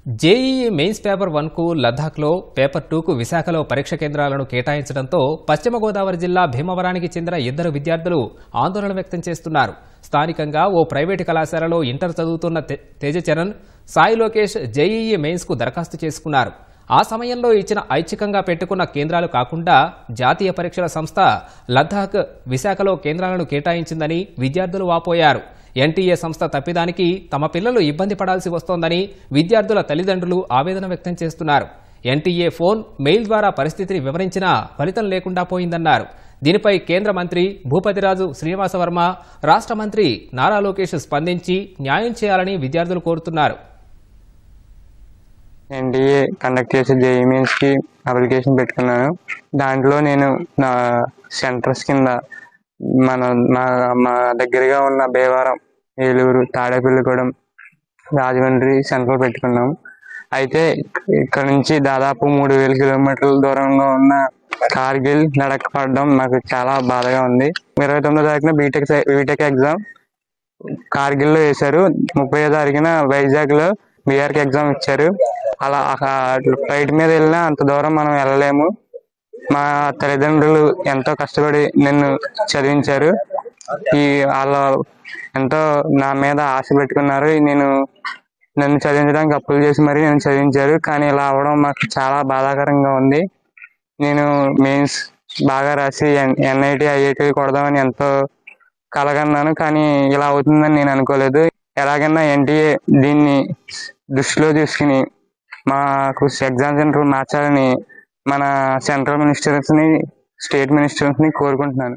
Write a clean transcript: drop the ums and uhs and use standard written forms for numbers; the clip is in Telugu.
జేఈఈ మెయిన్స్ పేపర్ 1కు లద్దాఖ్లో, పేపర్ 2కు విశాఖలో పరీక్ష కేంద్రాలను కేటాయించడంతో పశ్చిమ గోదావరి జిల్లా భీమవరానికి చెందిన 2 విద్యార్థులు ఆందోళన వ్యక్తం చేస్తున్నారు. స్థానికంగా ఓ ప్రైవేటు కళాశాలలో ఇంటర్ చదువుతున్న తేజచరణ్, సాయి లోకేష్ జేఈఈ మెయిన్స్కు దరఖాస్తు చేసుకున్నారు. ఆ సమయంలో ఇచ్చిన ఐచ్ఛికంగా పెట్టుకున్న కేంద్రాలు కాకుండా జాతీయ పరీక్షల సంస్థ లద్దాఖ్, విశాఖలో కేంద్రాలను కేటాయించిందని విద్యార్థులు వాపోయారు. ఎన్టీఏ సంస్థ తప్పిదానికి తమ పిల్లలు ఇబ్బంది పడాల్సి వస్తోందని విద్యార్థుల తల్లిదండ్రులు ఆవేదన వ్యక్తం చేస్తున్నారు. ఎన్టీఏ ఫోన్, మెయిల్ ద్వారా పరిస్థితిని వివరించినా ఫలితం లేకుండా పోయిందన్నారు. దీనిపై కేంద్ర మంత్రి భూపతిరాజు శ్రీనివాసవర్మ, రాష్ట్ర మంత్రి నారా లోకేష్ స్పందించి న్యాయం చేయాలని విద్యార్థులు కోరుతున్నారు. ఎన్టీఏ కండక్ట్ చేసే జేఈఈ మెయిన్స్ కి అప్లికేషన్ పెట్టుకున్నాను. దాంట్లో నేను నా సెంటర్స్ కింద మా దగ్గరగా ఉన్న భీమవరం, ఏలూరు, తాడేపల్లిగూడెం, రాజమండ్రి సెంటర్ పెట్టుకున్నాం. అయితే ఇక్కడ నుంచి దాదాపు 3000 కిలోమీటర్ల దూరంగా ఉన్న కార్గిల్, లడక్ పడడం నాకు చాలా బాధగా ఉంది. 29వ తారీఖున బీటెక్ ఎగ్జామ్ కార్గిల్లో వేశారు. 30వ తారీఖున వైజాగ్ లో బీఆర్కి ఎగ్జామ్ ఇచ్చారు. అలా ఫ్లైట్ మీద వెళ్ళినా అంత దూరం మనం వెళ్ళలేము. మా తల్లిదండ్రులు ఎంతో కష్టపడి నన్ను చదివించారు. వాళ్ళు ఎంతో నా మీద ఆశ పెట్టుకున్నారు. నన్ను చదివించడానికి అప్పులు చేసి మరీ నన్ను చదివించారు. కానీ ఇలా అవడం మాకు చాలా బాధాకరంగా ఉంది. నేను మెయిన్స్ బాగా రాసి ఎన్ఐటి, ఐఐటి కొడదామని ఎంతో కలగన్నాను. కానీ ఇలా అవుతుందని నేను అనుకోలేదు. ఎలాగైనా ఎన్టీఏ దీన్ని దృష్టిలో తీసుకుని మాకు ఎగ్జామ్ సెంటర్ మార్చాలని మన సెంట్రల్ మినిస్టర్స్ ని, స్టేట్ మినిస్టర్స్ ని కోరుకుంటున్నాను.